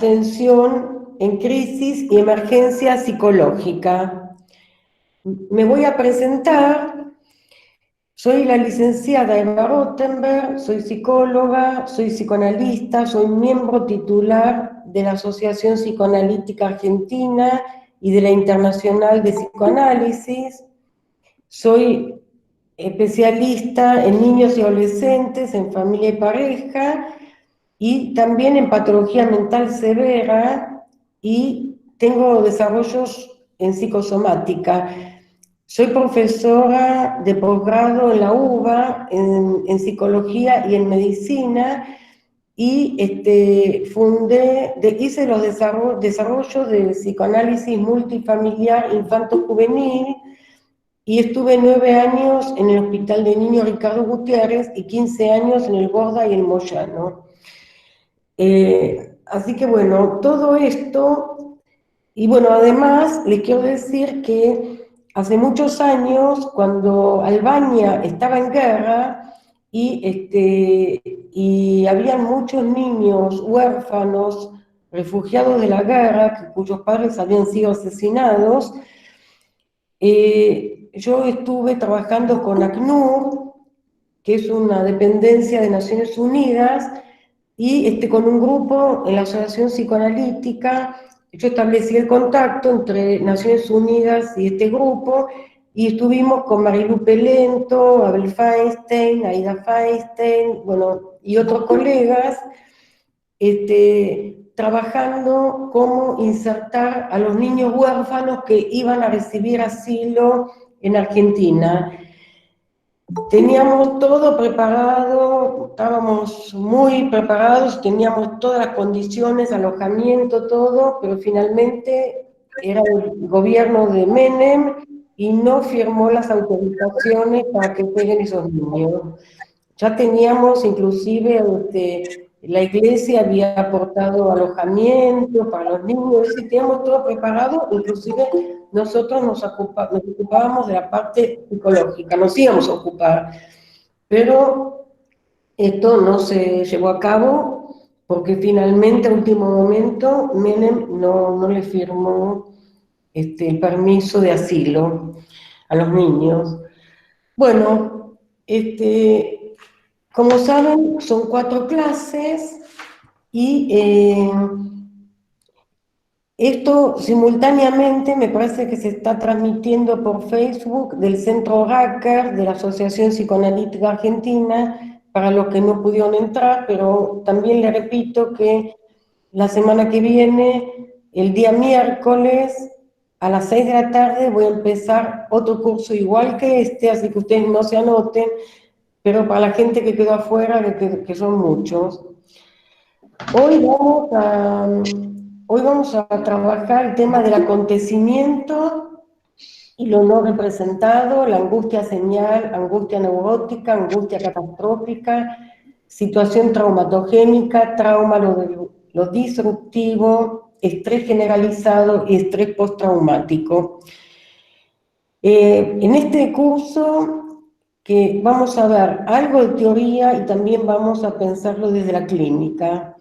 atención en crisis y emergencia psicológica. Me voy a presentar. Soy la licenciada Eva Rottenberg, soy psicóloga, soy psicoanalista, soy miembro titular de la Asociación Psicoanalítica Argentina y de la Internacional de Psicoanálisis. Soy especialista en niños y adolescentes, en familia y pareja, y también en patología mental severa, y tengo desarrollos en psicosomática. Soy profesora de posgrado en la UBA, en psicología y en medicina, y hice los desarrollos de psicoanálisis multifamiliar infanto-juvenil, y estuve 9 años en el Hospital de Niños Ricardo Gutiérrez y 15 años en el Borda y el Moyano. Así que bueno, todo esto, y bueno, además les quiero decir que hace muchos años, cuando Albania estaba en guerra y habían muchos niños huérfanos, refugiados de la guerra, cuyos padres habían sido asesinados, yo estuve trabajando con ACNUR, que es una dependencia de Naciones Unidas, y con un grupo en la Asociación Psicoanalítica. Yo establecí el contacto entre Naciones Unidas y este grupo, y estuvimos con Marilu Pelento, Abel Feinstein, Aida Feinstein, bueno, y otros colegas, trabajando cómo insertar a los niños huérfanos que iban a recibir asilo en Argentina. Teníamos todo preparado, estábamos muy preparados, teníamos todas las condiciones, alojamiento, todo, pero finalmente era el gobierno de Menem y no firmó las autorizaciones para que lleguen esos niños. Ya teníamos, inclusive, la iglesia había aportado alojamiento para los niños, y teníamos todo preparado, inclusive nosotros nos ocupábamos de la parte psicológica, nos íbamos a ocupar, pero esto no se llevó a cabo porque finalmente, a último momento, Menem no le firmó el permiso de asilo a los niños. Bueno, como saben, son 4 clases, y esto simultáneamente me parece que se está transmitiendo por Facebook del Centro Hacker de la Asociación Psicoanalítica Argentina, para los que no pudieron entrar, pero también le repito que la semana que viene, el día miércoles, a las 6 de la tarde, voy a empezar otro curso igual que así que ustedes no se anoten, pero para la gente que quedó afuera, que son muchos. Hoy vamos a trabajar el tema del acontecimiento y lo no representado, la angustia señal, angustia neurótica, angustia catastrófica, situación traumatogénica, trauma, lo disruptivo, estrés generalizado y estrés postraumático. En este curso que vamos a ver algo de teoría y también vamos a pensarlo desde la clínica.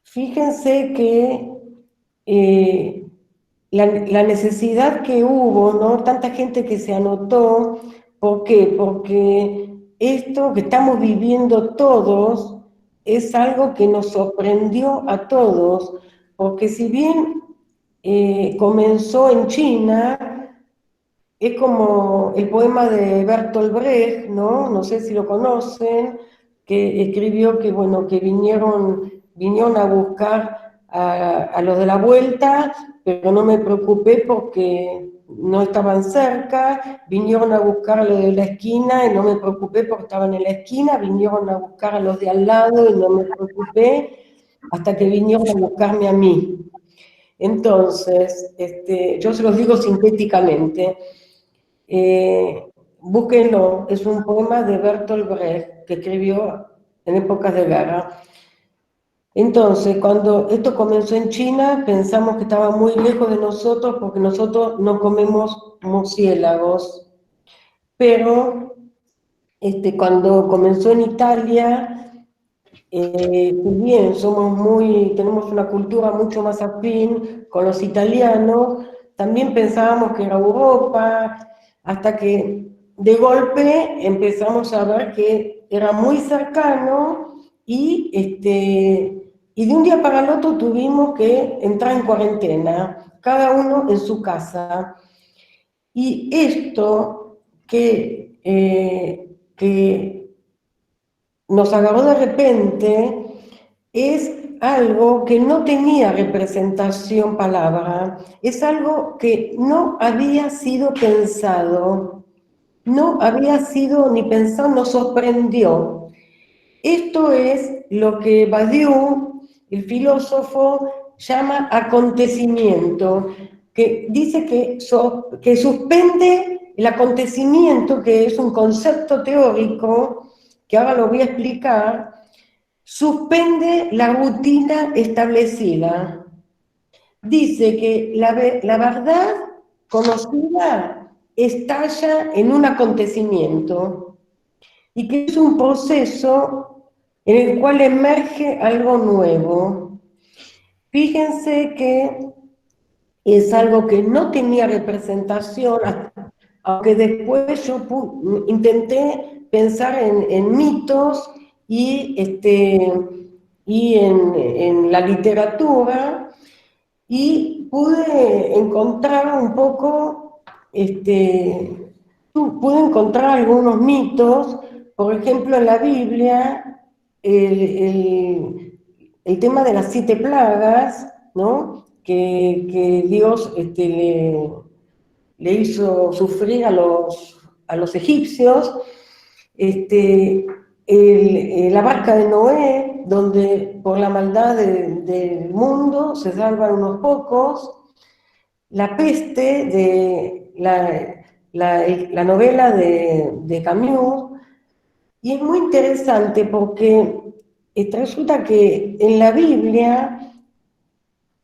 Fíjense que la necesidad que hubo, ¿no? Tanta gente que se anotó. ¿Por qué? Porque esto que estamos viviendo todos es algo que nos sorprendió a todos, porque si bien comenzó en China, es como el poema de Bertolt Brecht, ¿no? No sé si lo conocen, que escribió que, bueno, que vinieron a buscar a los de la vuelta, pero no me preocupé porque no estaban cerca, vinieron a buscar a los de la esquina y no me preocupé porque estaban en la esquina, vinieron a buscar a los de al lado y no me preocupé, hasta que vinieron a buscarme a mí. Entonces, yo se los digo sintéticamente. Búsquenlo, es un poema de Bertolt Brecht que escribió en épocas de guerra. Entonces, cuando esto comenzó en China, pensamos que estaba muy lejos de nosotros porque nosotros no comemos murciélagos. Pero cuando comenzó en Italia, si bien tenemos una cultura mucho más afín con los italianos, también pensábamos que era Europa, hasta que de golpe empezamos a ver que era muy cercano y de un día para el otro tuvimos que entrar en cuarentena, cada uno en su casa. Y esto que nos agarró de repente es algo que no tenía representación palabra, es algo que no había sido pensado, no había sido ni pensado, nos sorprendió. Esto es lo que Badiou, el filósofo, llama acontecimiento, que dice que suspende el acontecimiento, que es un concepto teórico, que ahora lo voy a explicar, suspende la rutina establecida. Dice que la verdad conocida estalla en un acontecimiento y que es un proceso en el cual emerge algo nuevo. Fíjense que es algo que no tenía representación, aunque después yo intenté pensar en mitos y en la literatura, y pude encontrar un poco, pude encontrar algunos mitos, por ejemplo, en la Biblia, el, el- el tema de las 7 plagas, ¿no? Que Dios le hizo sufrir a los egipcios, este, la barca de Noé, donde por la maldad del mundo se salvan unos pocos, la peste de la novela de Camus, y es muy interesante porque resulta que en la Biblia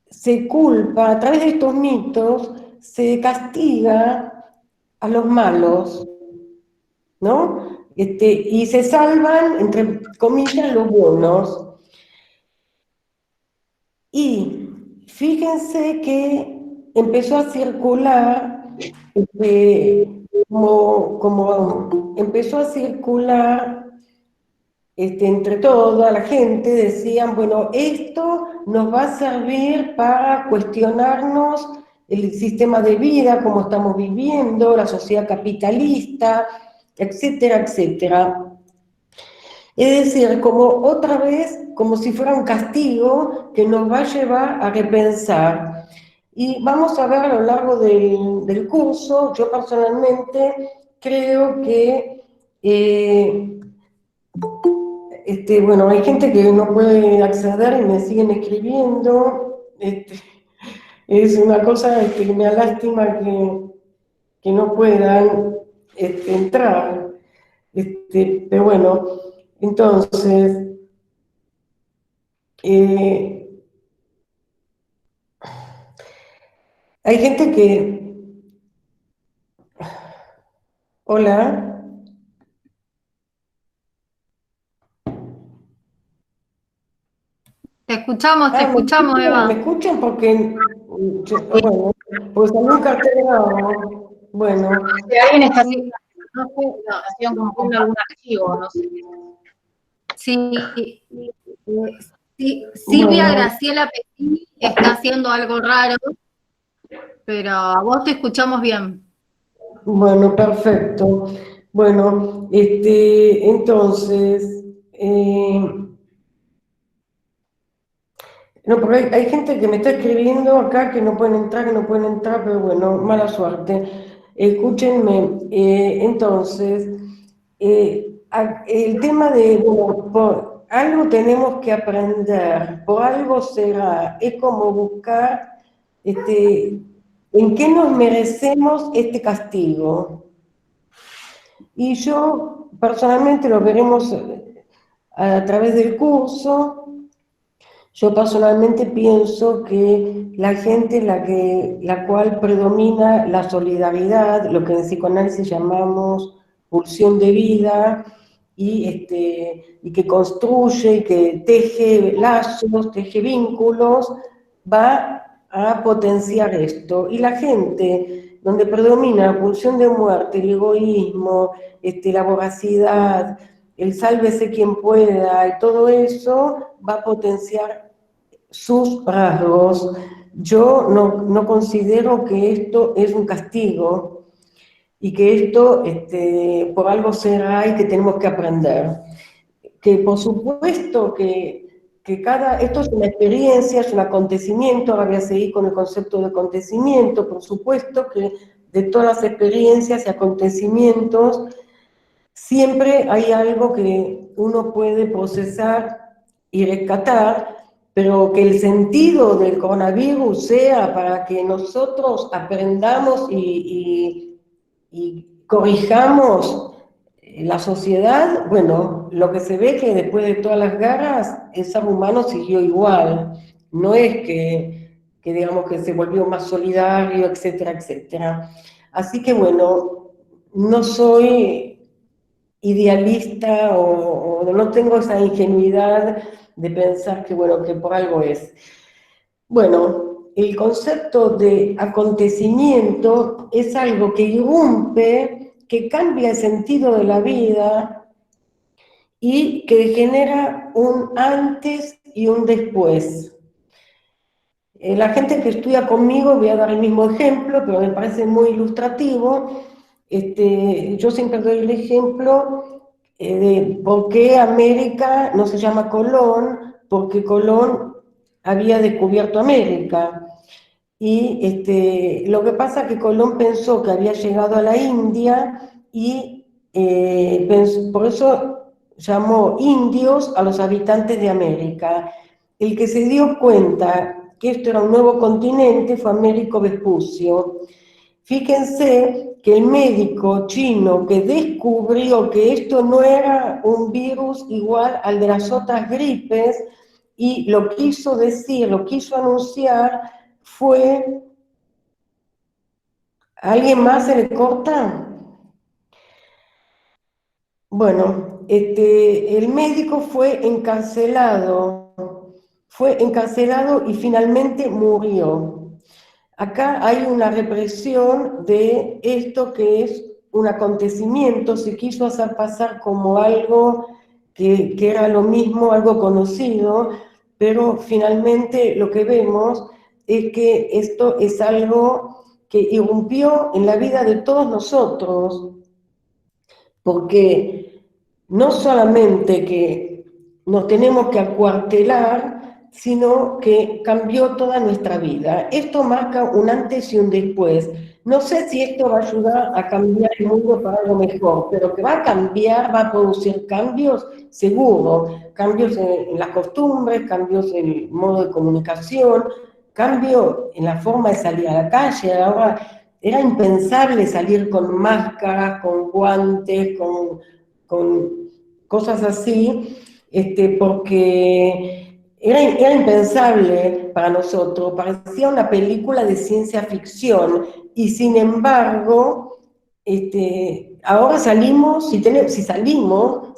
se culpa, a través de estos mitos, se castiga a los malos, ¿no? Y se salvan, entre comillas, los buenos. Y fíjense que empezó a circular, como empezó a circular entre toda la gente, decían, bueno, esto nos va a servir para cuestionarnos el sistema de vida, cómo estamos viviendo, la sociedad capitalista, etcétera, etcétera. Es decir, como otra vez, como si fuera un castigo que nos va a llevar a repensar. Y vamos a ver a lo largo del curso, yo personalmente creo que, bueno, hay gente que no puede acceder y me siguen escribiendo. Es una cosa que me da lástima que no puedan entrar. Pero bueno, entonces, eh, hay gente que, hola, Te escuchamos, ¿me Eva. escuchan? Porque, bueno, pues también un cartel grabado. Bueno, Si alguien está haciendo, no sé, no, hacían como con algún archivo, no sé. Sí, sí, Silvia bueno, Graciela Pettini está haciendo algo raro, pero a vos te escuchamos bien. bueno, perfecto. Bueno, entonces, no, porque hay gente que me está escribiendo acá que no pueden entrar, pero bueno, mala suerte. Escúchenme, entonces, el tema de, bueno, por algo tenemos que aprender, por algo será, es como buscar en qué nos merecemos este castigo. Y yo personalmente lo veremos a través del curso. Yo personalmente pienso que la gente la cual predomina la solidaridad, lo que en psicoanálisis llamamos pulsión de vida, y que construye y que teje lazos, teje vínculos, va a potenciar esto. Y la gente donde predomina la pulsión de muerte, el egoísmo, la voracidad, el sálvese quien pueda, y todo eso va a potenciar sus rasgos. Yo no considero que esto es un castigo y que esto por algo será y que tenemos que aprender. Que por supuesto que esto es una experiencia, es un acontecimiento, ahora voy a seguir con el concepto de acontecimiento, por supuesto que de todas las experiencias y acontecimientos, siempre hay algo que uno puede procesar y rescatar, pero que el sentido del coronavirus sea para que nosotros aprendamos y corrijamos la sociedad. Bueno, lo que se ve que después de todas las guerras, el ser humano siguió igual. No es que digamos que se volvió más solidario, etcétera, etcétera. Así que bueno, no soy idealista o no tengo esa ingenuidad de pensar que, bueno, que por algo es. Bueno, el concepto de acontecimiento es algo que irrumpe, que cambia el sentido de la vida y que genera un antes y un después. La gente que estudia conmigo, voy a dar el mismo ejemplo, pero me parece muy ilustrativo. Yo siempre doy el ejemplo de por qué América no se llama Colón, porque Colón había descubierto América. Y lo que pasa es que Colón pensó que había llegado a la India y por eso llamó indios a los habitantes de América. El que se dio cuenta que esto era un nuevo continente fue Américo Vespucio. Fíjense que el médico chino que descubrió que esto no era un virus igual al de las otras gripes y lo quiso decir, lo quiso anunciar, fue... ¿Alguien más se le corta? Bueno, el médico fue encarcelado y finalmente murió. Acá hay una represión de esto que es un acontecimiento, se quiso hacer pasar como algo que era lo mismo, algo conocido, pero finalmente lo que vemos es que esto es algo que irrumpió en la vida de todos nosotros, porque no solamente que nos tenemos que acuartelar, sino que cambió toda nuestra vida. Esto marca un antes y un después. No sé si esto va a ayudar a cambiar el mundo para algo mejor, pero que va a cambiar, va a producir cambios, seguro. Cambios en las costumbres, cambios en el modo de comunicación, cambio en la forma de salir a la calle. Ahora era impensable salir con máscaras, con guantes, con cosas así, porque era impensable para nosotros, parecía una película de ciencia ficción, y sin embargo, ahora salimos, si salimos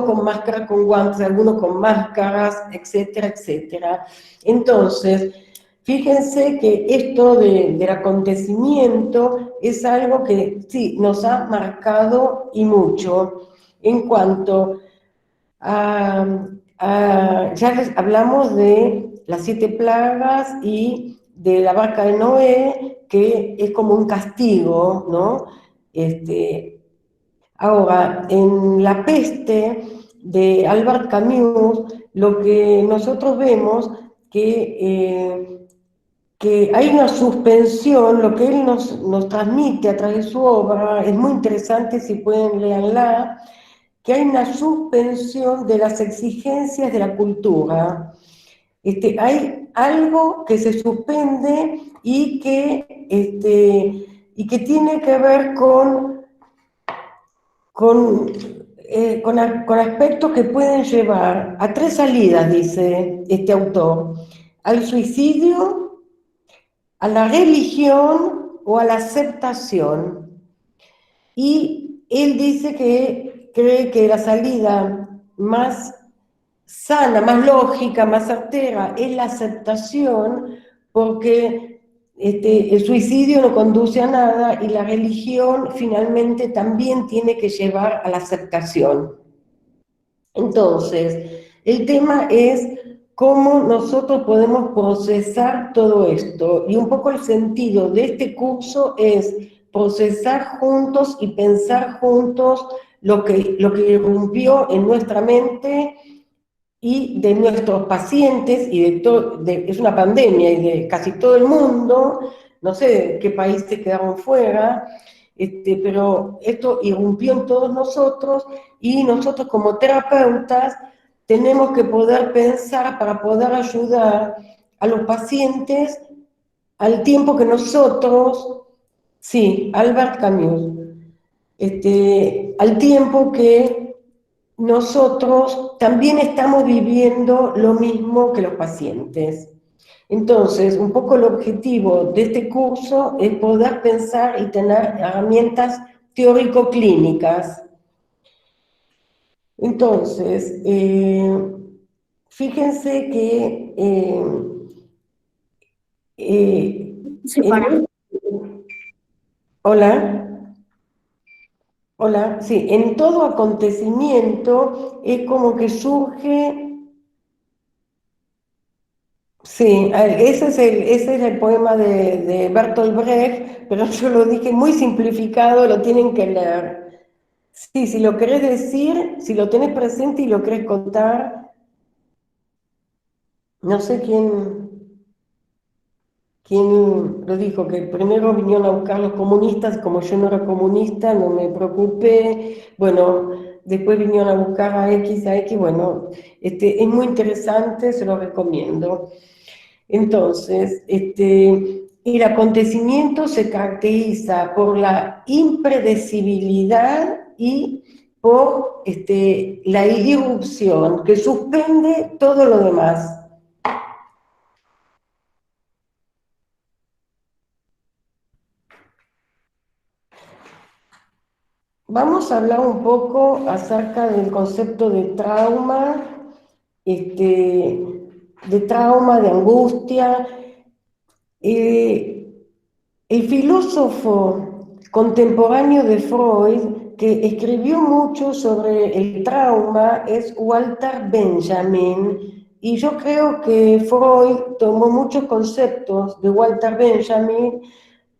con máscara, con guantes, algunos con máscaras, etcétera, etcétera. Entonces, fíjense que esto del acontecimiento es algo que sí, nos ha marcado y mucho. En cuanto ya les hablamos de las 7 plagas y de la barca de Noé, que es como un castigo, ¿no? Ahora, en La peste de Albert Camus, lo que nosotros vemos que hay una suspensión, lo que él nos transmite a través de su obra, es muy interesante, si pueden leerla, que hay una suspensión de las exigencias de la cultura. Hay algo que se suspende y que tiene que ver con aspectos que pueden llevar a 3 salidas, dice este autor: al suicidio, a la religión o a la aceptación. Y él dice que cree que la salida más sana, más lógica, más certera es la aceptación, porque el suicidio no conduce a nada y la religión finalmente también tiene que llevar a la aceptación. Entonces, el tema es cómo nosotros podemos procesar todo esto. Y un poco el sentido de este curso es procesar juntos y pensar juntos lo que irrumpió en nuestra mente y de nuestros pacientes, y es una pandemia, y de casi todo el mundo, no sé qué países quedaron fuera, pero esto irrumpió en todos nosotros, y nosotros como terapeutas tenemos que poder pensar para poder ayudar a los pacientes al tiempo que nosotros, sí, Albert Camus, al tiempo que nosotros también estamos viviendo lo mismo que los pacientes. Entonces, un poco el objetivo de este curso es poder pensar y tener herramientas teórico-clínicas. Entonces, fíjense que hola. Hola, sí, en todo acontecimiento es como que surge, sí, ese es el poema de Bertolt Brecht, pero yo lo dije muy simplificado, lo tienen que leer. Sí, si lo querés decir, si lo tenés presente y lo querés contar, no sé quién lo dijo, que primero vinieron a buscar los comunistas, como yo no era comunista, no me preocupé, bueno, después vinieron a buscar a X, bueno, es muy interesante, se lo recomiendo. Entonces, el acontecimiento se caracteriza por la impredecibilidad y por la irrupción, que suspende todo lo demás. Vamos a hablar un poco acerca del concepto de trauma, de angustia. El filósofo contemporáneo de Freud, que escribió mucho sobre el trauma, es Walter Benjamin, y yo creo que Freud tomó muchos conceptos de Walter Benjamin,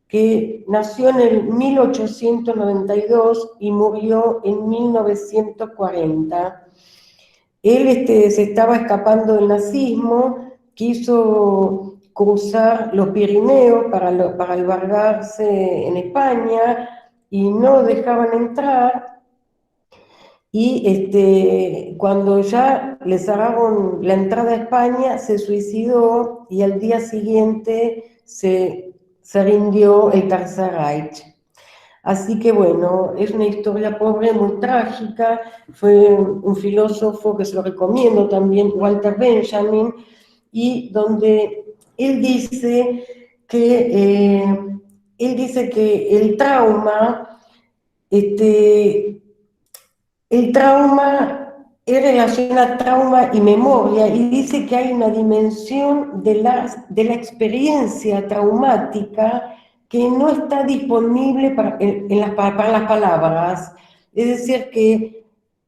que nació en el 1892 y murió en 1940. Él se estaba escapando del nazismo, quiso cruzar los Pirineos para albergarse en España y no dejaban entrar. Y cuando ya le cerraron la entrada a España, se suicidó y al día siguiente se rindió el Tercer Reich. Así que bueno, es una historia pobre, muy trágica. Fue un filósofo que se lo recomiendo también, Walter Benjamin, y donde él dice que, el trauma, el trauma, él relaciona trauma y memoria y dice que hay una dimensión de la experiencia traumática que no está disponible para las palabras. Es decir, que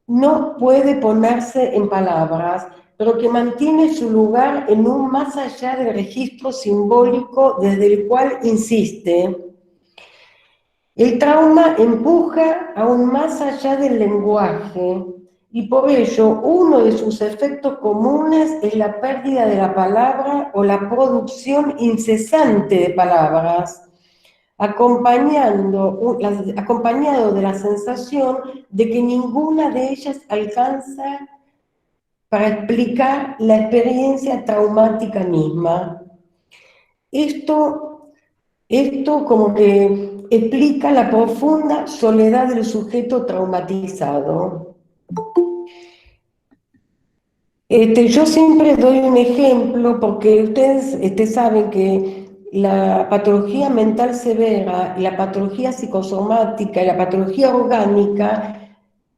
no puede ponerse en palabras, pero que mantiene su lugar en un más allá del registro simbólico desde el cual insiste. El trauma empuja aún más allá del lenguaje y por ello uno de sus efectos comunes es la pérdida de la palabra o la producción incesante de palabras, acompañado de la sensación de que ninguna de ellas alcanza para explicar la experiencia traumática misma. Esto como que explica la profunda soledad del sujeto traumatizado. Yo siempre doy un ejemplo porque ustedes saben que la patología mental severa, la patología psicosomática y la patología orgánica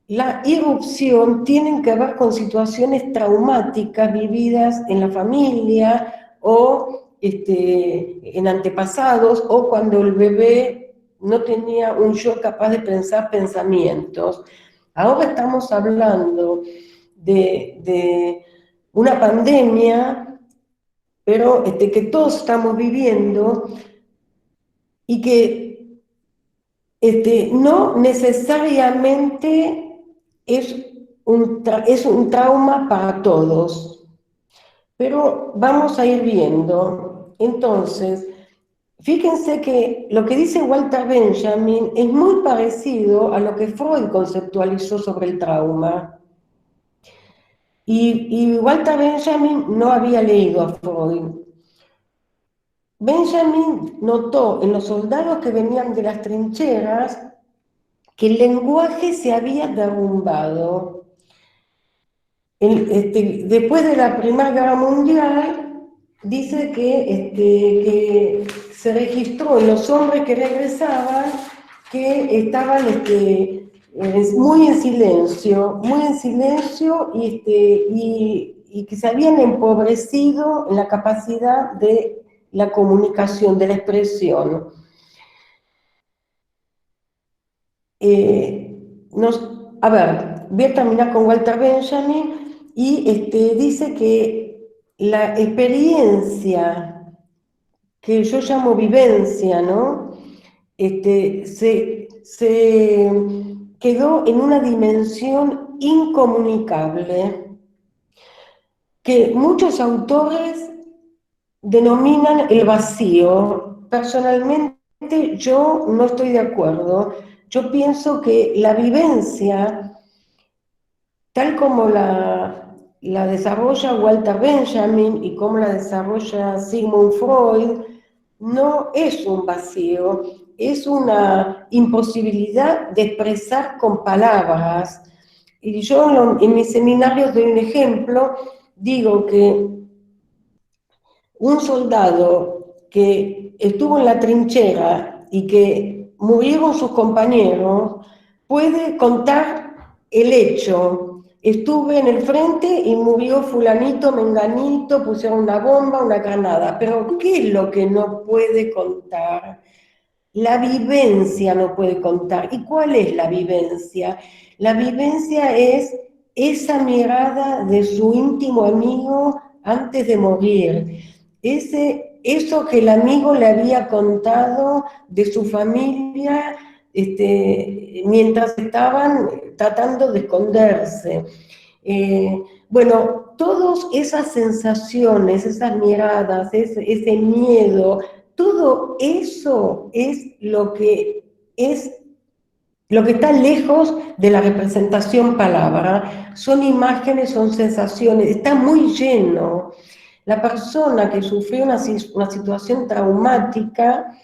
la irrupción tienen que ver con situaciones traumáticas vividas en la familia o en antepasados, o cuando el bebé no tenía un yo capaz de pensar pensamientos. Ahora estamos hablando de una pandemia, pero que todos estamos viviendo y que no necesariamente es es un trauma para todos, pero vamos a ir viendo. Entonces, fíjense que lo que dice Walter Benjamin es muy parecido a lo que Freud conceptualizó sobre el trauma. Y Walter Benjamin no había leído a Freud. Benjamin notó en los soldados que venían de las trincheras que el lenguaje se había derrumbado. Después de la Primera Guerra Mundial, dice que se registró en los hombres que regresaban que estaban muy en silencio y que se habían empobrecido en la capacidad de la comunicación, de la expresión. A ver, voy a terminar con Walter Benjamin y dice que la experiencia que yo llamo vivencia, ¿no? Se quedó en una dimensión incomunicable que muchos autores denominan el vacío. Personalmente yo no estoy de acuerdo. Yo pienso que la vivencia, tal como la desarrolla Walter Benjamin y como la desarrolla Sigmund Freud, no es un vacío, es una imposibilidad de expresar con palabras. Y yo en mis seminarios doy un ejemplo, digo que un soldado que estuvo en la trinchera y que murieron sus compañeros puede contar el hecho. Estuve en el frente y murió fulanito, menganito, pusieron una bomba, una granada. Pero ¿qué es lo que no puede contar? La vivencia no puede contar. ¿Y cuál es la vivencia? La vivencia es esa mirada de su íntimo amigo antes de morir. Eso que el amigo le había contado de su familia mientras estaban tratando de esconderse. Bueno, todas esas sensaciones, esas miradas, ese miedo, todo eso es lo que está lejos de la representación palabra. Son imágenes, son sensaciones, está muy lleno. La persona que sufrió una situación traumática,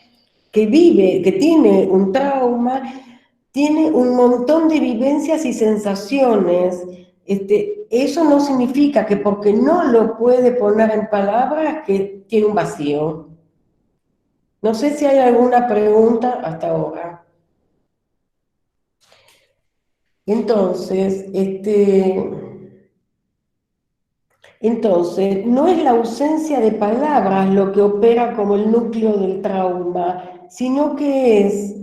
que tiene un trauma, tiene un montón de vivencias y sensaciones. Eso no significa que porque no lo puede poner en palabras que tiene un vacío. No sé si hay alguna pregunta hasta ahora. Entonces, no es la ausencia de palabras lo que opera como el núcleo del trauma, sino que es...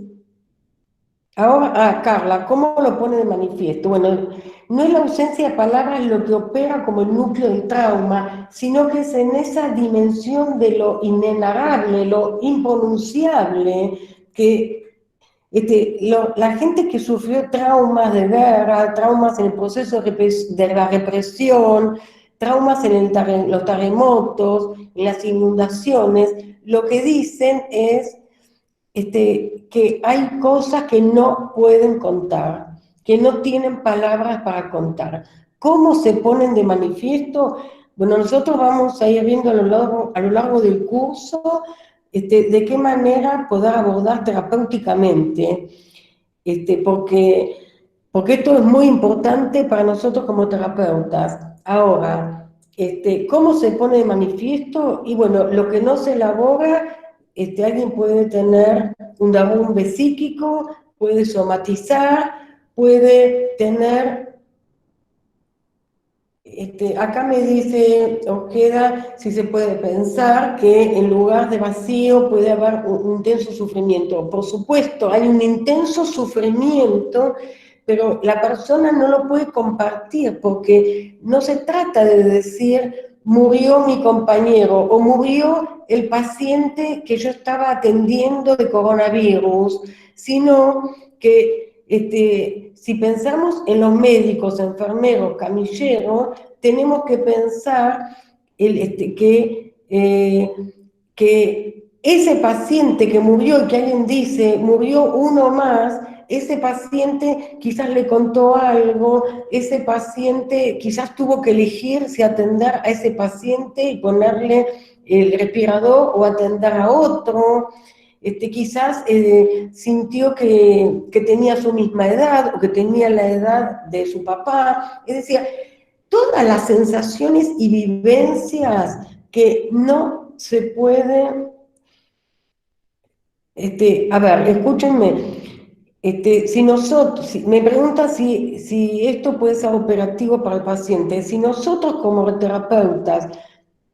Ahora, Carla, ¿cómo lo pone de manifiesto? Bueno, no es la ausencia de palabras lo que opera como el núcleo del trauma, sino que es en esa dimensión de lo inenarrable, lo impronunciable, que la gente que sufrió traumas de guerra, traumas en el proceso de la represión, traumas en los terremotos, en las inundaciones, lo que dicen es que hay cosas que no pueden contar, que no tienen palabras para contar. ¿Cómo se ponen de manifiesto? Bueno, nosotros vamos a ir viendo a lo largo del curso de qué manera poder abordar terapéuticamente, porque esto es muy importante para nosotros como terapeutas. Ahora, ¿cómo se pone de manifiesto? Y bueno, lo que no se elabora, alguien puede tener un derrumbe psíquico, puede somatizar, puede tener, acá me dice Ojeda, si se puede pensar que en lugar de vacío puede haber un intenso sufrimiento. Por supuesto, hay un intenso sufrimiento, pero la persona no lo puede compartir, porque no se trata de decir murió mi compañero o murió el paciente que yo estaba atendiendo de coronavirus, sino que si pensamos en los médicos, enfermeros, camilleros, tenemos que pensar que ese paciente que murió, y que alguien dice, murió uno más, ese paciente quizás le contó algo, ese paciente quizás tuvo que elegir si atender a ese paciente y ponerle el respirador o atender a otro. Quizás sintió que tenía su misma edad o que tenía la edad de su papá. Es decir, todas las sensaciones y vivencias que no se pueden. A ver, escúchenme. Si nosotros, me pregunta si esto puede ser operativo para el paciente. Si nosotros como terapeutas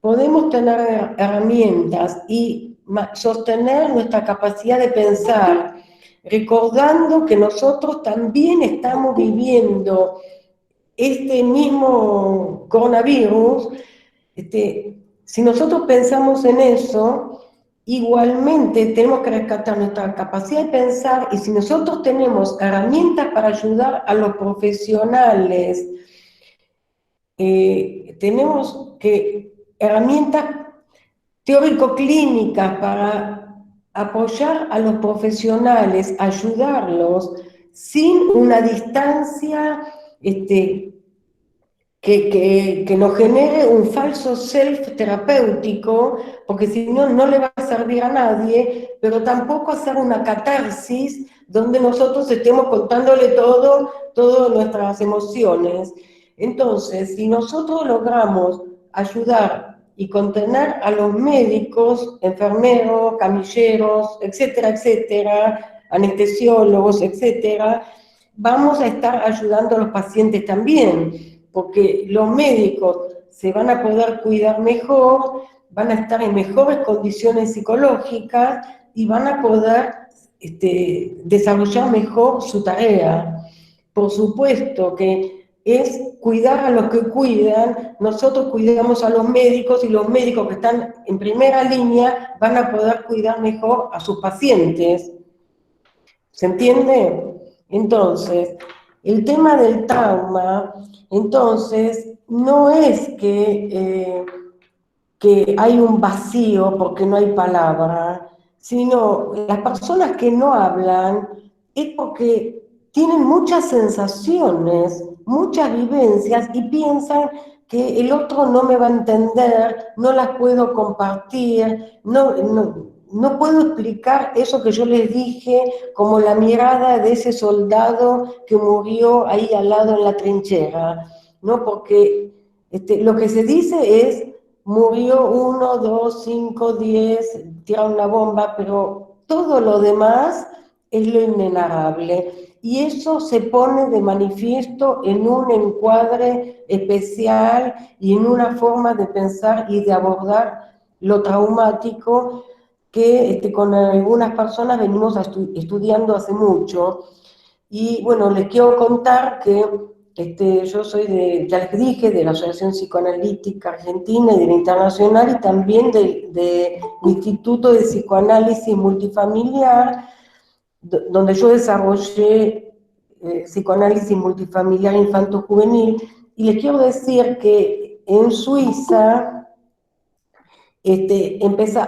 podemos tener herramientas y sostener nuestra capacidad de pensar, recordando que nosotros también estamos viviendo este mismo coronavirus, si nosotros pensamos en eso, igualmente tenemos que rescatar nuestra capacidad de pensar, y si nosotros tenemos herramientas para ayudar a los profesionales, tenemos herramientas teórico-clínicas para apoyar a los profesionales, ayudarlos sin una distancia que nos genere un falso self terapéutico, porque si no, no le va a servir a nadie, pero tampoco hacer una catarsis donde nosotros estemos contándole todas nuestras emociones. Entonces, si nosotros logramos ayudar y contener a los médicos, enfermeros, camilleros, etcétera, etcétera, anestesiólogos, etcétera, vamos a estar ayudando a los pacientes también, porque los médicos se van a poder cuidar mejor, van a estar en mejores condiciones psicológicas y van a poder desarrollar mejor su tarea. Por supuesto que es cuidar a los que cuidan, nosotros cuidamos a los médicos y los médicos que están en primera línea van a poder cuidar mejor a sus pacientes. ¿Se entiende? Entonces, el tema del trauma, entonces, no es que hay un vacío porque no hay palabra, sino las personas que no hablan es porque tienen muchas sensaciones, muchas vivencias y piensan que el otro no me va a entender, no las puedo compartir, no puedo explicar eso que yo les dije, como la mirada de ese soldado que murió ahí al lado en la trinchera, ¿no? Porque lo que se dice es, murió 1, 2, 5, 10, tiraron una bomba, pero todo lo demás es lo inenarrable. Y eso se pone de manifiesto en un encuadre especial y en una forma de pensar y de abordar lo traumático que con algunas personas venimos estudiando hace mucho. Y bueno, les quiero contar que yo soy ya les dije, de la Asociación Psicoanalítica Argentina y de la Internacional, y también del Instituto de Psicoanálisis Multifamiliar, donde yo desarrollé psicoanálisis multifamiliar infanto-juvenil, y les quiero decir que en Suiza,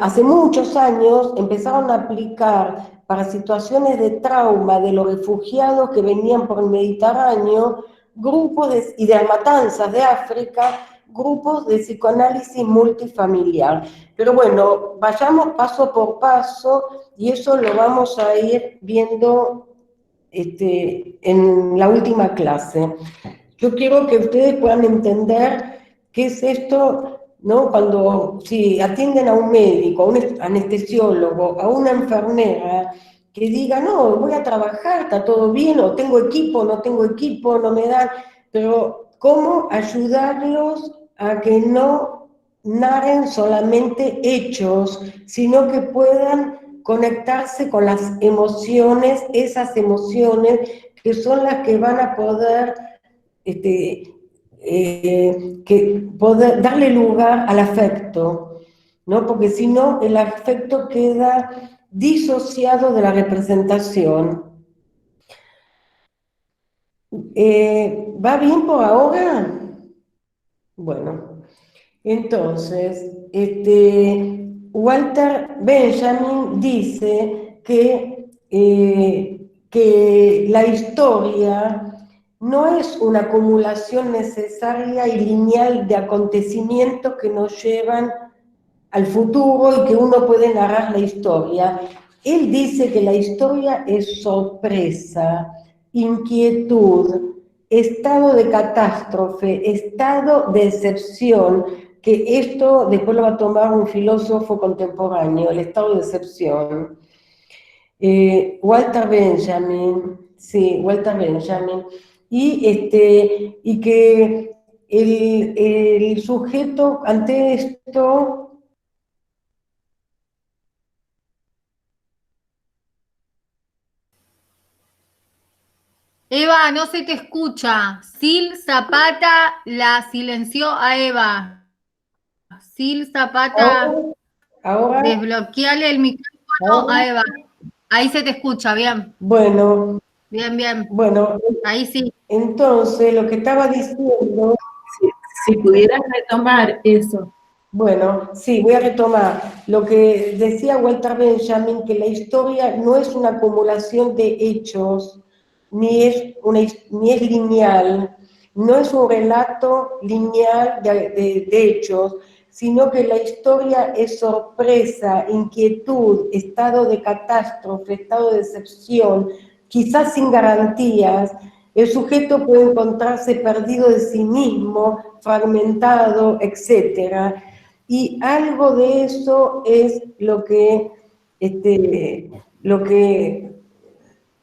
hace muchos años empezaron a aplicar para situaciones de trauma de los refugiados que venían por el Mediterráneo, y de matanzas de África, grupos de psicoanálisis multifamiliar. Pero bueno, vayamos paso por paso y eso lo vamos a ir viendo en la última clase. Yo quiero que ustedes puedan entender qué es esto, ¿no? Si atienden a un médico, a un anestesiólogo, a una enfermera que diga, no, voy a trabajar, está todo bien, o tengo equipo, no tengo equipo, no me dan, pero cómo ayudarlos a que no narren solamente hechos, sino que puedan conectarse con las emociones, esas emociones que son las que van a poder, que poder darle lugar al afecto, ¿no? Porque si no, el afecto queda disociado de la representación. ¿Va bien por ahora? Bueno, entonces, Walter Benjamin dice que la historia no es una acumulación necesaria y lineal de acontecimientos que nos llevan al futuro y que uno puede narrar la historia. Él dice que la historia es sorpresa, inquietud, estado de catástrofe, estado de excepción, que esto después lo va a tomar un filósofo contemporáneo, el estado de excepción. Walter Benjamin, sí, Walter Benjamin, y que el sujeto ante esto. Eva, no se te escucha. Sil Zapata la silenció a Eva. Sil Zapata, Ahora, desbloqueale el micrófono ahora, a Eva. Ahí se te escucha, bien. bueno, Bien, bien. bueno, Ahí sí. entonces lo que estaba diciendo, Si pudieras retomar eso. bueno, sí, voy a retomar lo que decía Walter Benjamin, que la historia no es una acumulación de hechos, ni es lineal, no es un relato lineal de hechos, sino que la historia es sorpresa, inquietud, estado de catástrofe, estado de decepción, quizás sin garantías. El sujeto puede encontrarse perdido de sí mismo, fragmentado, etcétera. Y algo de eso es lo que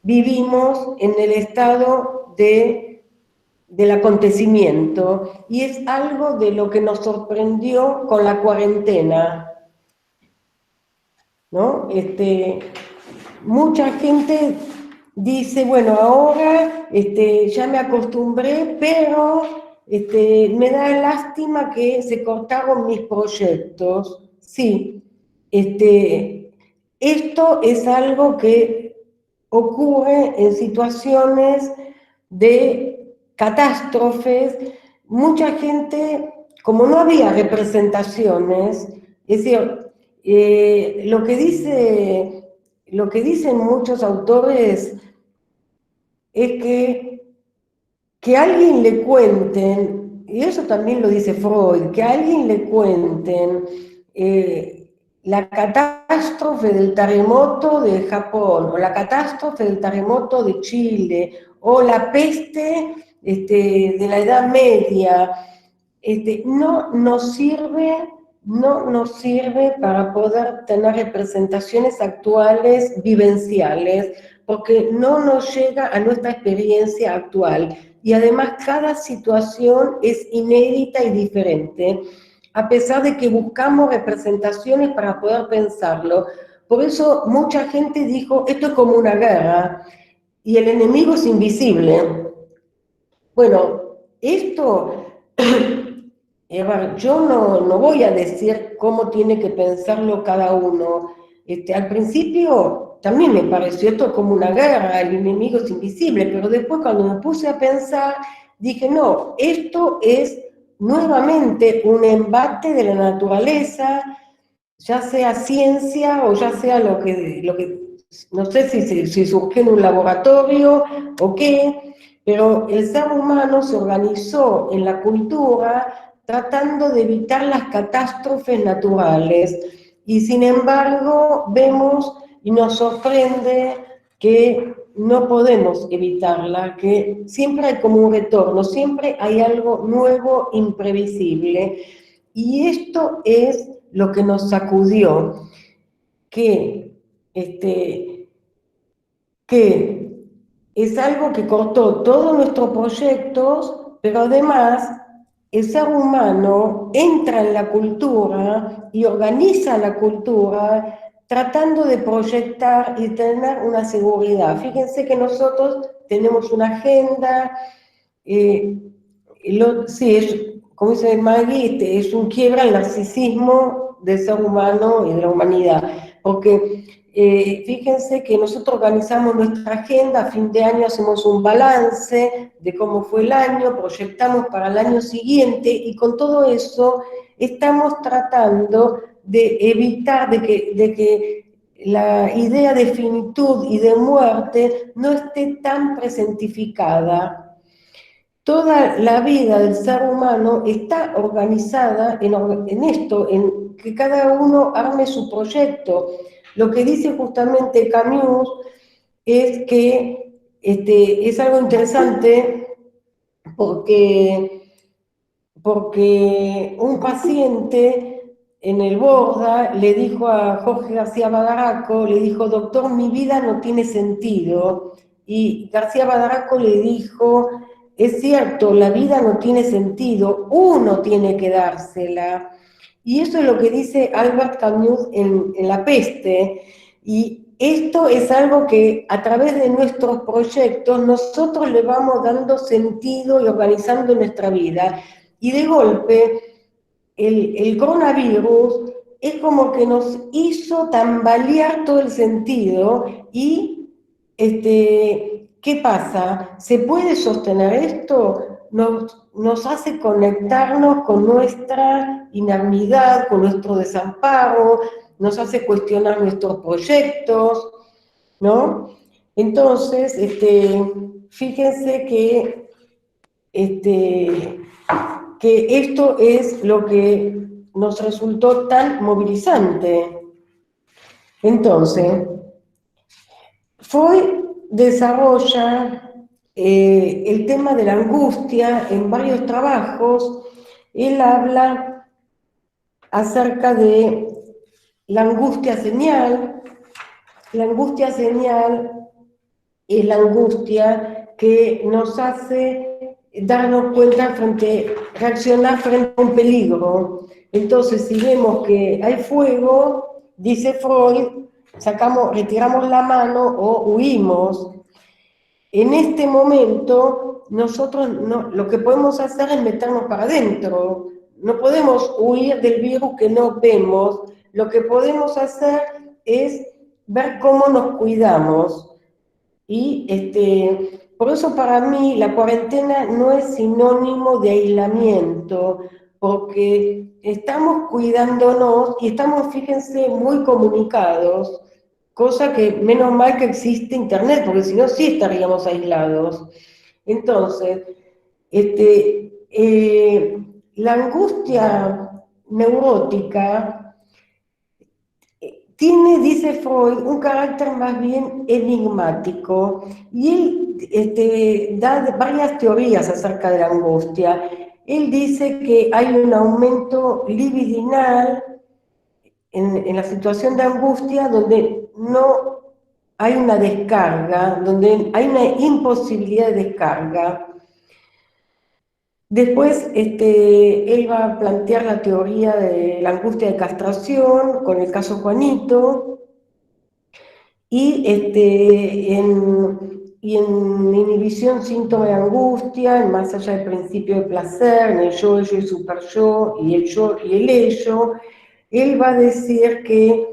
vivimos en el estado del acontecimiento, y es algo de lo que nos sorprendió con la cuarentena, ¿no? Mucha gente dice, bueno, ahora ya me acostumbré, pero me da lástima que se cortaron mis proyectos. Sí, esto es algo que ocurre en situaciones de catástrofes. Mucha gente, como no había representaciones, es decir, lo que dicen muchos autores es que a alguien le cuenten, y eso también lo dice Freud, que a alguien le cuenten la catástrofe del terremoto de Japón, o la catástrofe del terremoto de Chile, o la peste de la Edad Media, no nos sirve para poder tener representaciones actuales, vivenciales, porque no nos llega a nuestra experiencia actual. Y además cada situación es inédita y diferente, a pesar de que buscamos representaciones para poder pensarlo. Por eso mucha gente dijo, esto es como una guerra, y el enemigo es invisible. Bueno, esto... yo no voy a decir cómo tiene que pensarlo cada uno. Al principio también me pareció esto como una guerra, el enemigo es invisible, pero después cuando me puse a pensar, dije, no, esto es nuevamente un embate de la naturaleza, ya sea ciencia o ya sea lo que no sé si surgió en un laboratorio o qué, pero el ser humano se organizó en la cultura tratando de evitar las catástrofes naturales, y sin embargo vemos y nos sorprende que no podemos evitarla, que siempre hay como un retorno, siempre hay algo nuevo, imprevisible, y esto es lo que nos sacudió, que que es algo que cortó todos nuestros proyectos, pero además el ser humano entra en la cultura y organiza la cultura tratando de proyectar y tener una seguridad. Fíjense que nosotros tenemos una agenda, sí, como dice Maggie, es un quiebra el narcisismo del ser humano y de la humanidad, porque fíjense que nosotros organizamos nuestra agenda, a fin de año hacemos un balance de cómo fue el año, proyectamos para el año siguiente y con todo eso estamos tratando de evitar de que la idea de finitud y de muerte no esté tan presentificada. Toda la vida del ser humano está organizada en esto, en que cada uno arme su proyecto. Lo que dice justamente Camus es que es algo interesante porque un paciente en el Borda le dijo a Jorge García Badaraco, le dijo, doctor, mi vida no tiene sentido. Y García Badaraco le dijo, es cierto, la vida no tiene sentido, uno tiene que dársela. Y eso es lo que dice Albert Camus en La peste. Y esto es algo que a través de nuestros proyectos nosotros le vamos dando sentido y organizando nuestra vida. Y de golpe, el coronavirus es como que nos hizo tambalear todo el sentido y, ¿qué pasa? ¿Se puede sostener esto? Nos hace conectarnos con nuestra inermidad, con nuestro desamparo, nos hace cuestionar nuestros proyectos, ¿no? Entonces, fíjense que esto es lo que nos resultó tan movilizante. Entonces, Freud desarrolla el tema de la angustia en varios trabajos. Él habla acerca de la angustia señal. La angustia señal es la angustia que nos hace darnos cuenta reaccionar frente a un peligro. Entonces, si vemos que hay fuego, dice Freud, retiramos la mano o huimos. En este momento, nosotros lo que podemos hacer es meternos para adentro. No podemos huir del virus que no vemos. Lo que podemos hacer es ver cómo nos cuidamos. Y por eso para mí la cuarentena no es sinónimo de aislamiento, porque estamos cuidándonos y estamos, fíjense, muy comunicados, cosa que menos mal que existe Internet, porque si no sí estaríamos aislados. Entonces, la angustia neurótica tiene, dice Freud, un carácter más bien enigmático, y él da varias teorías acerca de la angustia. Él dice que hay un aumento libidinal en la situación de angustia donde no hay una descarga, donde hay una imposibilidad de descarga. Después, él va a plantear la teoría de la angustia de castración con el caso Juanito, y en inhibición, síntoma de angustia, en más allá del principio de placer, en el yo, ello y super yo, y el yo y el ello, él va a decir que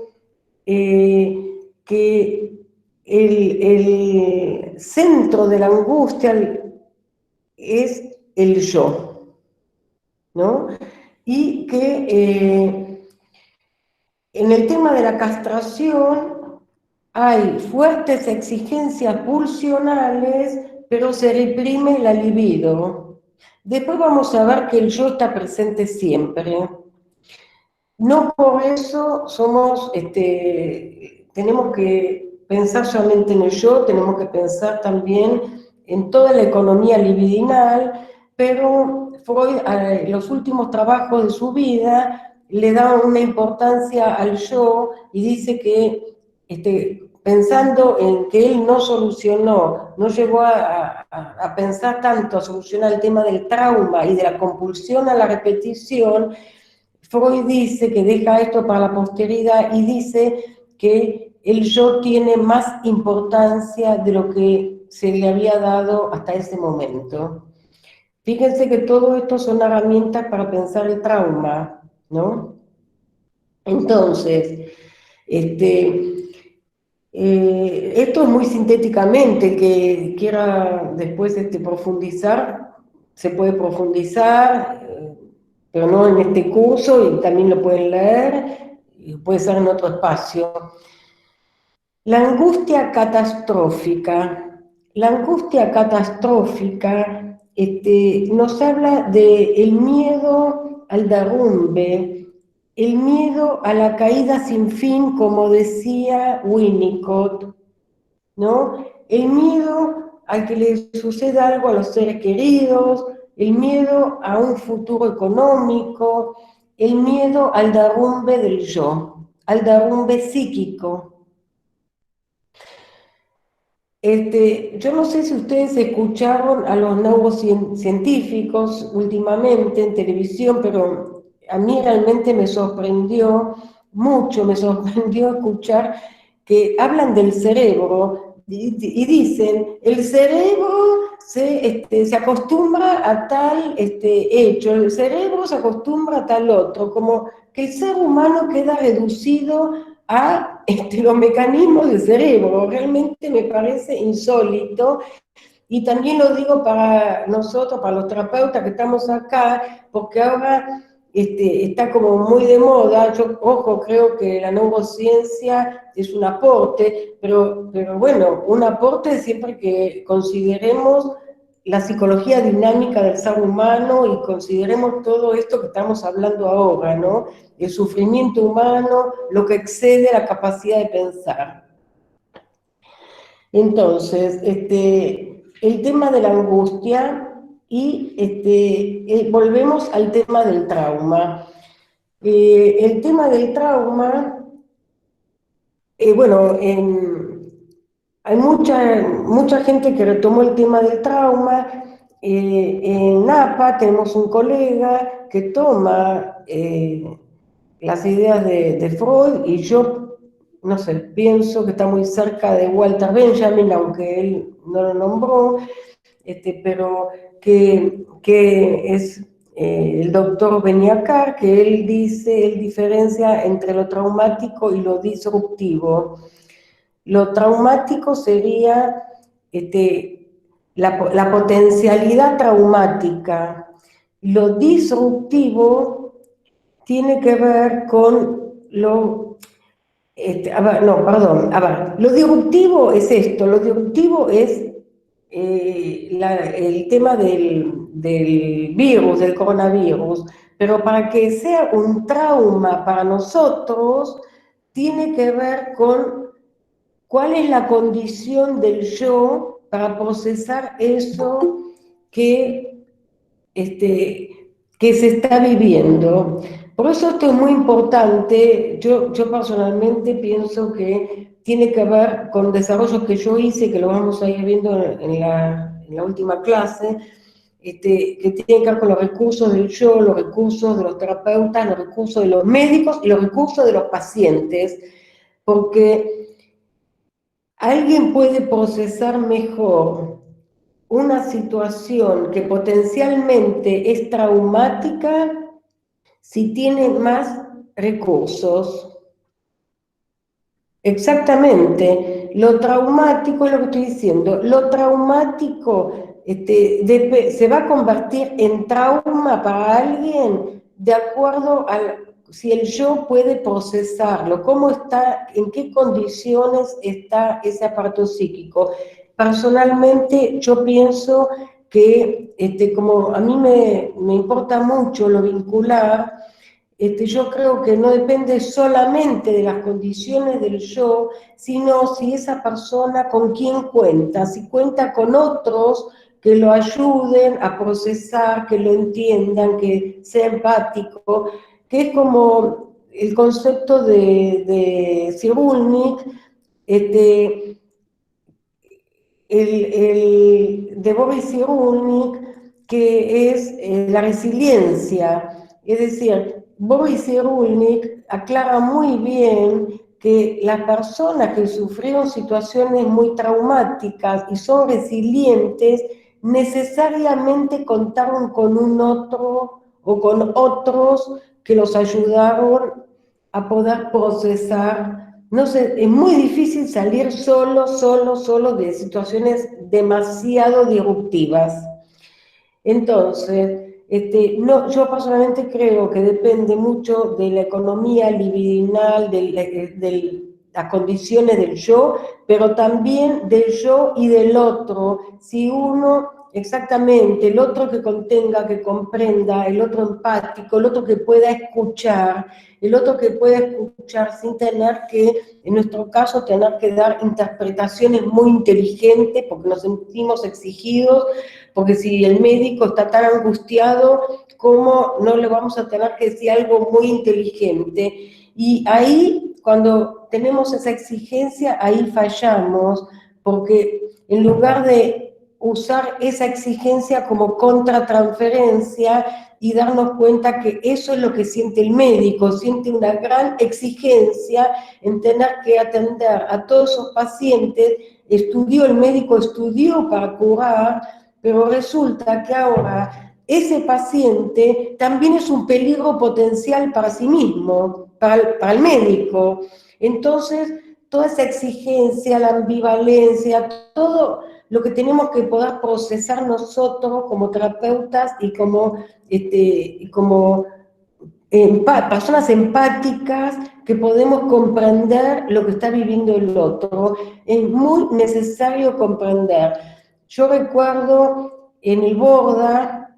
el centro de la angustia es el yo, ¿no? Y que en el tema de la castración hay fuertes exigencias pulsionales, pero se reprime la libido. Después vamos a ver que el yo está presente siempre. No por eso tenemos que pensar solamente en el yo, tenemos que pensar también en toda la economía libidinal, pero Freud, en los últimos trabajos de su vida, le da una importancia al yo y dice que pensando en que él no solucionó, no llegó a pensar tanto, a solucionar el tema del trauma y de la compulsión a la repetición, Freud dice que deja esto para la posteridad y dice que el yo tiene más importancia de lo que se le había dado hasta ese momento. Fíjense que todo esto son herramientas para pensar el trauma, ¿no? Entonces, esto es muy sintéticamente, el que quiera después profundizar, se puede profundizar, pero no en este curso, y también lo pueden leer, y puede ser en otro espacio. La angustia catastrófica. La angustia catastrófica nos habla del miedo al derrumbe, el miedo a la caída sin fin, como decía Winnicott, ¿no? El miedo a que le suceda algo a los seres queridos, el miedo a un futuro económico, el miedo al derrumbe del yo, al derrumbe psíquico. Yo no sé si ustedes escucharon a los neurocientíficos últimamente en televisión, pero a mí realmente me sorprendió mucho, me sorprendió escuchar que hablan del cerebro y dicen, el cerebro se acostumbra a tal hecho, el cerebro se acostumbra a tal otro, como que el ser humano queda reducido a los mecanismos del cerebro. Realmente me parece insólito, y también lo digo para nosotros, para los terapeutas que estamos acá, porque ahora está como muy de moda. Yo, ojo, creo que la neurociencia es un aporte, pero bueno, un aporte siempre que consideremos la psicología dinámica del ser humano y consideremos todo esto que estamos hablando ahora, ¿no? El sufrimiento humano, lo que excede la capacidad de pensar. Entonces, el tema de la angustia y volvemos al tema del trauma. El tema del trauma, bueno, hay mucha gente que retomó el tema del trauma. En APA tenemos un colega que toma las ideas de Freud, y yo, no sé, pienso que está muy cerca de Walter Benjamin, aunque él no lo nombró, pero que es el doctor Beniacar, que él dice, él diferencia entre lo traumático y lo disruptivo. Lo traumático sería la potencialidad traumática. Lo disruptivo tiene que ver con lo... lo disruptivo es esto, lo disruptivo es el tema del virus, del coronavirus, pero para que sea un trauma para nosotros, tiene que ver con cuál es la condición del yo para procesar eso que se está viviendo. Por eso esto es muy importante. Yo personalmente pienso que tiene que ver con desarrollos que yo hice, que lo vamos a ir viendo en la última clase, que tienen que ver con los recursos del yo, los recursos de los terapeutas, los recursos de los médicos y los recursos de los pacientes, porque alguien puede procesar mejor una situación que potencialmente es traumática si tiene más recursos. Exactamente, lo traumático es lo que estoy diciendo, lo traumático se va a convertir en trauma para alguien de acuerdo a si el yo puede procesarlo, cómo está, en qué condiciones está ese aparato psíquico. Personalmente yo pienso que como a mí me importa mucho lo vincular, yo creo que no depende solamente de las condiciones del yo, sino si esa persona con quién cuenta, si cuenta con otros que lo ayuden a procesar, que lo entiendan, que sea empático, que es como el concepto de Cyrulnik, de Boris Cyrulnik, que es la resiliencia. Es decir, Boris Cyrulnik aclara muy bien que las personas que sufrieron situaciones muy traumáticas y son resilientes, necesariamente contaron con un otro o con otros que los ayudaron a poder procesar. No sé, es muy difícil salir solo de situaciones demasiado disruptivas. Entonces, no, yo personalmente creo que depende mucho de la economía libidinal, de las condiciones del yo, pero también del yo y del otro. Si uno, exactamente, el otro que contenga, que comprenda, el otro empático, el otro que pueda escuchar, el otro que pueda escuchar sin tener que, en nuestro caso, tener que dar interpretaciones muy inteligentes porque nos sentimos exigidos, porque si el médico está tan angustiado, ¿cómo no le vamos a tener que decir algo muy inteligente? Y ahí, cuando tenemos esa exigencia, ahí fallamos, porque en lugar de usar esa exigencia como contratransferencia y darnos cuenta que eso es lo que siente el médico, siente una gran exigencia en tener que atender a todos esos pacientes. El médico estudió para curar, pero resulta que ahora ese paciente también es un peligro potencial para sí mismo, para el médico. Entonces, toda esa exigencia, la ambivalencia, todo lo que tenemos que poder procesar nosotros como terapeutas y como personas empáticas que podemos comprender lo que está viviendo el otro. Es muy necesario comprender. Yo recuerdo en el Borda,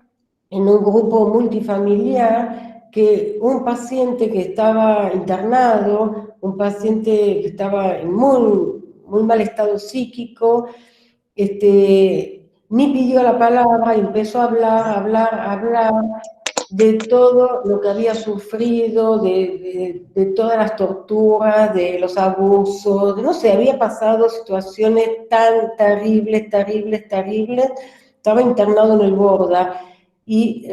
en un grupo multifamiliar, que un paciente que estaba internado, un paciente que estaba en muy mal estado psíquico, ni pidió la palabra y empezó a hablar de todo lo que había sufrido, de todas las torturas, de los abusos, no sé, había pasado situaciones tan terribles, estaba internado en el Borda, y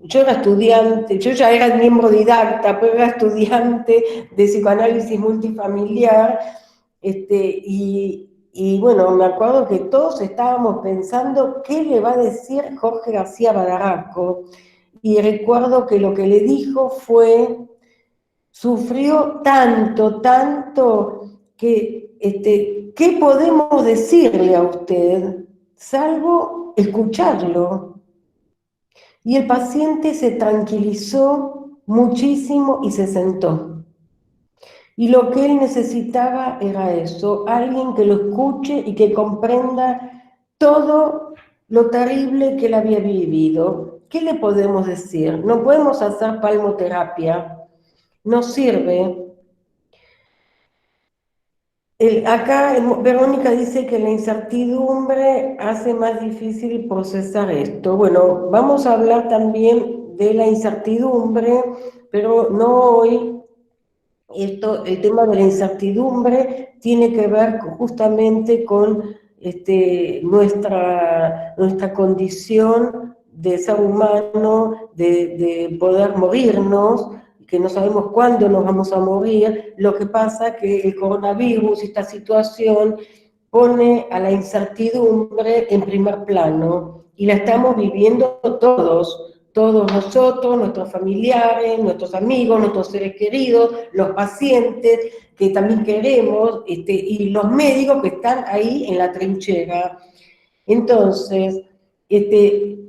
yo era estudiante, yo ya era miembro didacta, pero era estudiante de psicoanálisis multifamiliar, y bueno, me acuerdo que todos estábamos pensando qué le va a decir Jorge García Badaracco, y recuerdo que lo que le dijo fue, sufrió tanto, que ¿qué podemos decirle a usted? Salvo escucharlo. Y el paciente se tranquilizó muchísimo y se sentó. Y lo que él necesitaba era eso, alguien que lo escuche y que comprenda todo lo terrible que él había vivido. ¿Qué le podemos decir? No podemos hacer palmoterapia, no sirve. Acá Verónica dice que la incertidumbre hace más difícil procesar esto. Bueno, vamos a hablar también de la incertidumbre, pero no hoy. El tema de la incertidumbre tiene que ver justamente con nuestra condición de ser humano, de poder morirnos, que no sabemos cuándo nos vamos a morir. Lo que pasa es que el coronavirus, esta situación, pone a la incertidumbre en primer plano y la estamos viviendo todos nosotros, nuestros familiares, nuestros amigos, nuestros seres queridos, los pacientes que también queremos, y los médicos que están ahí en la trinchera. Entonces,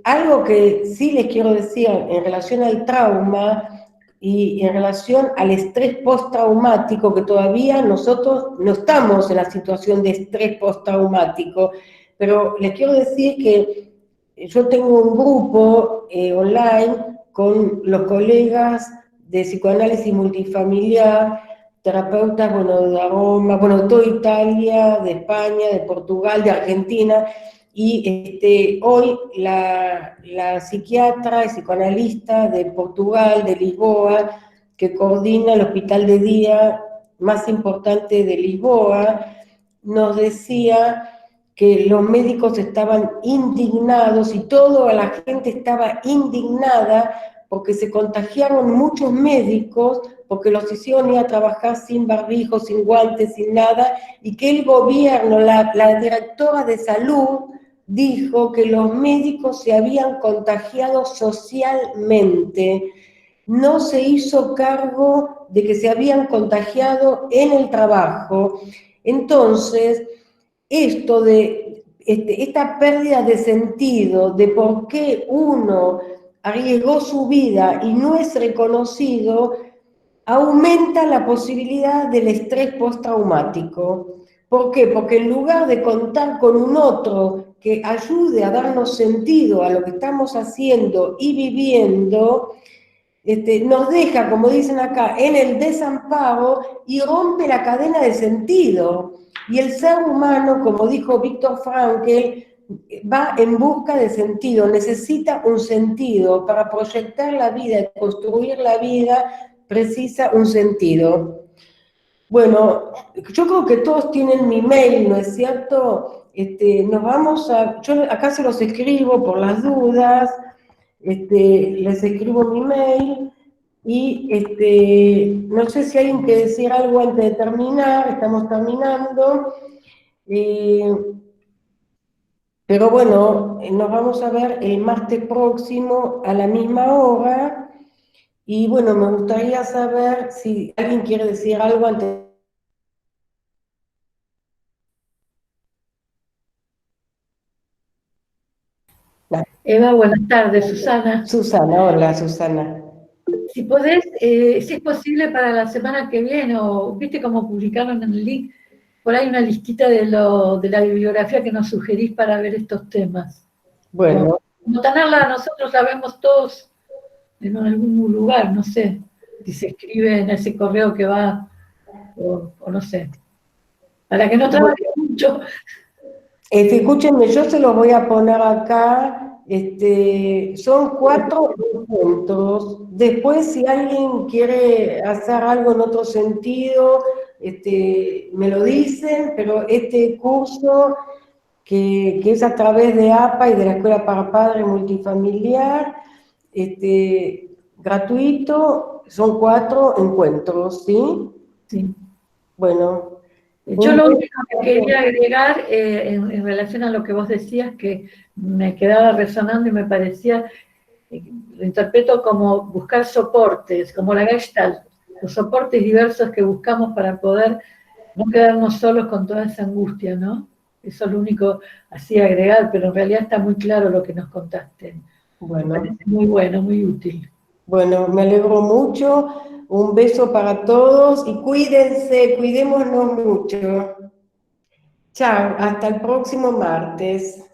algo que sí les quiero decir en relación al trauma y en relación al estrés postraumático, que todavía nosotros no estamos en la situación de estrés postraumático, pero les quiero decir que yo tengo un grupo online con los colegas de psicoanálisis multifamiliar, terapeutas, bueno, de Roma, bueno, de toda Italia, de España, de Portugal, de Argentina, y hoy la psiquiatra y psicoanalista de Portugal, de Lisboa, que coordina el hospital de día más importante de Lisboa, nos decía que los médicos estaban indignados y toda la gente estaba indignada porque se contagiaron muchos médicos, porque los hicieron ir a trabajar sin barbijo, sin guantes, sin nada, y que el gobierno, la directora de salud, dijo que los médicos se habían contagiado socialmente. No se hizo cargo de que se habían contagiado en el trabajo. Entonces, esto de esta pérdida de sentido, de por qué uno arriesgó su vida y no es reconocido, aumenta la posibilidad del estrés postraumático. ¿Por qué? Porque en lugar de contar con un otro que ayude a darnos sentido a lo que estamos haciendo y viviendo, nos deja, como dicen acá, en el desamparo y rompe la cadena de sentido. Y el ser humano, como dijo Viktor Frankl, va en busca de sentido, necesita un sentido. Para proyectar la vida y construir la vida, precisa un sentido. Bueno, yo creo que todos tienen mi mail, ¿no es cierto? Yo acá se los escribo por las dudas, les escribo mi mail y no sé si hay que decir algo antes de terminar, estamos terminando, pero bueno, nos vamos a ver el martes próximo a la misma hora y bueno, me gustaría saber si alguien quiere decir algo antes. Eva, buenas tardes, Susana. Susana, hola Susana. Si podés, si es posible para la semana que viene, o viste cómo publicaron en el link, por ahí una listita de la bibliografía que nos sugerís para ver estos temas. Bueno. Como tenerla, nosotros la vemos todos en algún lugar, no sé, si se escribe en ese correo que va, o no sé, para que no trabaje mucho. Escúchenme, yo se los voy a poner acá. Son 4 encuentros. Después, si alguien quiere hacer algo en otro sentido, me lo dicen, pero este curso, que es a través de APA y de la Escuela para Padres Multifamiliar, gratuito, son 4 encuentros, ¿sí? Sí. Bueno. Yo lo único que quería agregar en relación a lo que vos decías, que me quedaba resonando y me parecía, lo interpreto como buscar soportes, como la Gestalt, los soportes diversos que buscamos para poder no quedarnos solos con toda esa angustia, ¿no? Eso es lo único así agregar, pero en realidad está muy claro lo que nos contaste. Bueno. Me parece muy bueno, muy útil. Bueno, me alegro mucho. Un beso para todos y cuídense, cuidémonos mucho. Chao, hasta el próximo martes.